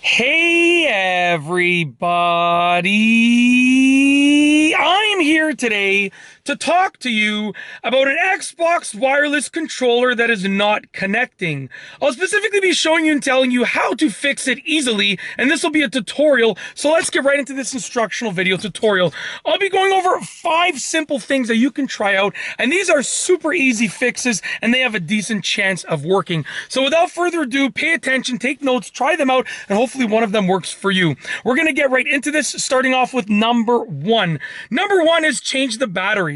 Hey everybody! I'm here today to talk to you about an Xbox wireless controller that is not connecting. I'll specifically be showing you and telling you how to fix it easily, and this will be a tutorial, so let's get right into this instructional video tutorial. I'll be going over 5 simple things that you can try out, and these are super easy fixes, and they have a decent chance of working. So without further ado, pay attention, take notes, try them out, and hopefully one of them works for you. We're going to get right into this, starting off with number 1. Number 1 is change the batteries.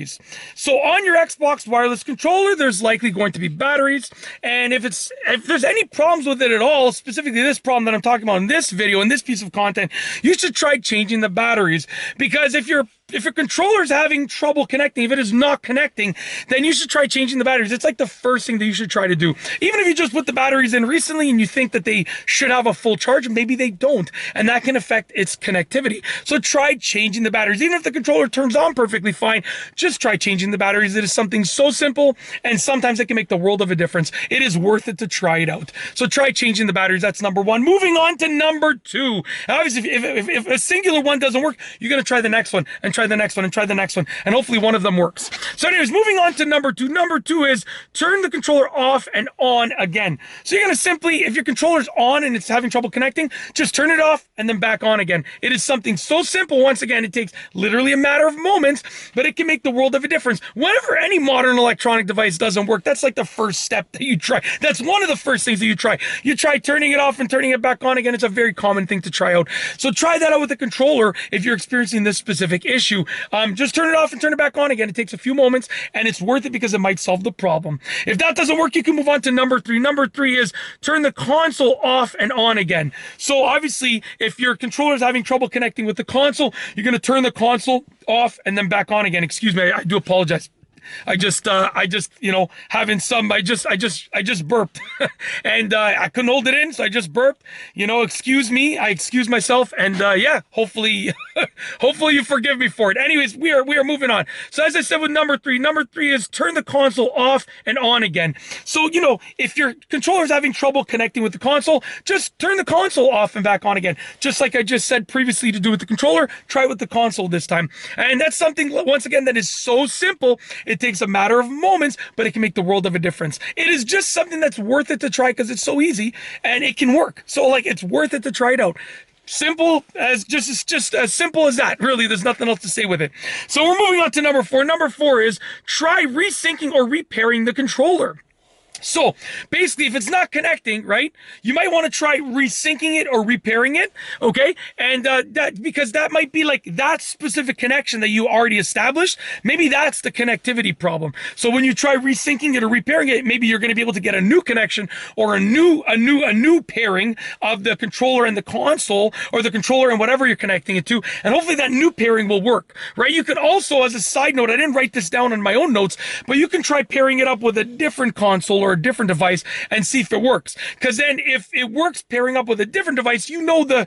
So on your Xbox wireless controller, there's likely going to be batteries, and if there's any problems with it at all, specifically this problem that I'm talking about in this video, in this piece of content, you should try changing the batteries, because if your controller is having trouble connecting, if it is not connecting, then you should try changing the batteries. It's like the first thing that you should try to do. Even if you just put the batteries in recently and you think that they should have a full charge, maybe they don't, and that can affect its connectivity. So try changing the batteries. Even if the controller turns on perfectly fine, just try changing the batteries. It is something so simple, and sometimes it can make the world of a difference. It is worth it to try it out. So try changing the batteries. That's number 1. Moving on to number 2. Obviously, if a singular one doesn't work, you're going to try the next one, and try the next one, and try the next one, and hopefully one of them works. So anyways, moving on to number 2. Number 2 is turn the controller off and on again. So you're going to simply, if your controller's on and it's having trouble connecting, just turn it off and then back on again. It is something so simple. Once again, it takes literally a matter of moments, but it can make the world of a difference. Whenever any modern electronic device doesn't work, that's like the first step that you try. That's one of the first things that you try. You try turning it off and turning it back on again. It's a very common thing to try out. So try that out with the controller if you're experiencing this specific issue. Just turn it off and turn it back on again. It takes a few moments, and it's worth it because it might solve the problem. If that doesn't work, you can move on to number 3. Number 3 is turn the console off and on again. So obviously, if your controller is having trouble connecting with the console, you're going to turn the console off and then back on again. Excuse me, I do apologize. I just, you know, having some, I just burped and, I couldn't hold it in. So I just burped, you know, excuse me. I excuse myself. And, yeah, hopefully, hopefully you forgive me for it. Anyways, we are moving on. So as I said with number 3 is turn the console off and on again. So, you know, if your controller is having trouble connecting with the console, just turn the console off and back on again. Just like I just said previously to do with the controller, try it with the console this time. And that's something, once again, that is so simple. It takes a matter of moments, but it can make the world of a difference. It is just something that's worth it to try because it's so easy and it can work. So like, it's worth it to try it out. Simple as just as simple as that. Really, there's nothing else to say with it. So we're moving on to number 4. Number 4 is try resyncing or repairing the controller. So basically, if it's not connecting, right, you might want to try resyncing it or repairing it, okay? And because that might be like that specific connection that you already established. Maybe that's the connectivity problem. So when you try resyncing it or repairing it, maybe you're going to be able to get a new connection or a new pairing of the controller and the console, or the controller and whatever you're connecting it to, and hopefully that new pairing will work, right? You can also, as a side note, I didn't write this down in my own notes, but you can try pairing it up with a different console or a different device and see if it works. Because then if it works pairing up with a different device, you know the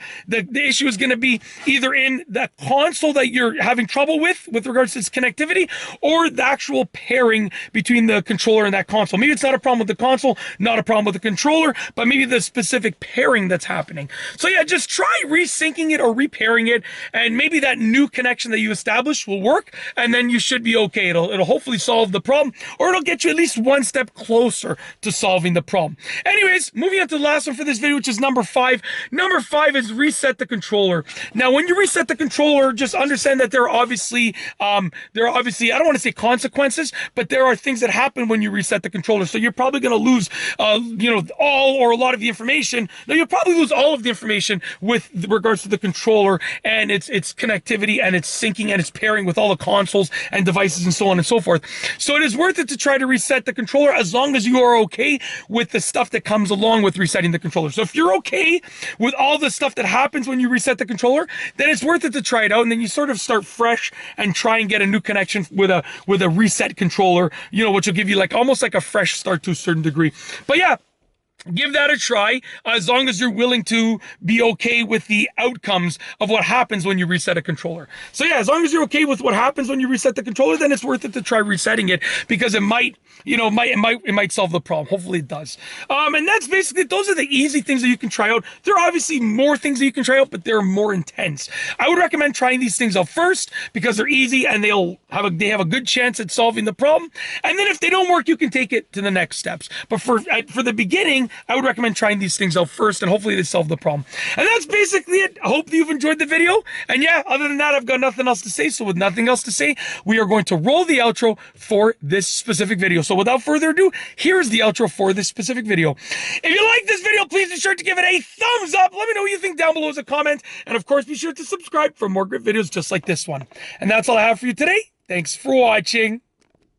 issue is going to be either in the console that you're having trouble with regards to its connectivity, or the actual pairing between the controller and that console. Maybe it's not a problem with the console, not a problem with the controller, but maybe the specific pairing that's happening. So yeah, just try resyncing it or repairing it, and maybe that new connection that you established will work, and then you should be okay. It'll hopefully solve the problem, or it'll get you at least one step closer to solving the problem. Anyways, moving on to the last one for this video, which is number 5. Number 5 is reset the controller. Now, when you reset the controller, just understand that there are obviously, I don't want to say consequences, but there are things that happen when you reset the controller. So you're probably going to lose, you know, all or a lot of the information. No, you'll probably lose all of the information with regards to the controller and its connectivity and its syncing and its pairing with all the consoles and devices and so on and so forth. So it is worth it to try to reset the controller as long as you are okay with the stuff that comes along with resetting the controller. So if you're okay with all the stuff that happens when you reset the controller, then it's worth it to try it out, and then you sort of start fresh and try and get a new connection with a reset controller, you know, which will give you like almost like a fresh start to a certain degree. But yeah, give that a try, as long as you're willing to be okay with the outcomes of what happens when you reset a controller. So yeah, as long as you're okay with what happens when you reset the controller, then it's worth it to try resetting it, because it might, it might solve the problem. Hopefully it does. And that's basically, those are the easy things that you can try out. There are obviously more things that you can try out, but they're more intense. I would recommend trying these things out first because they're easy and they have a good chance at solving the problem. And then if they don't work, you can take it to the next steps. But for the beginning, I would recommend trying these things out first, and hopefully they solve the problem. And that's basically it. I hope you've enjoyed the video. And yeah, other than that, I've got nothing else to say. So with nothing else to say, we are going to roll the outro for this specific video. So without further ado, here's the outro for this specific video. If you like this video, please be sure to give it a thumbs up. Let me know what you think down below as a comment. And of course, be sure to subscribe for more great videos just like this one. And that's all I have for you today. Thanks for watching.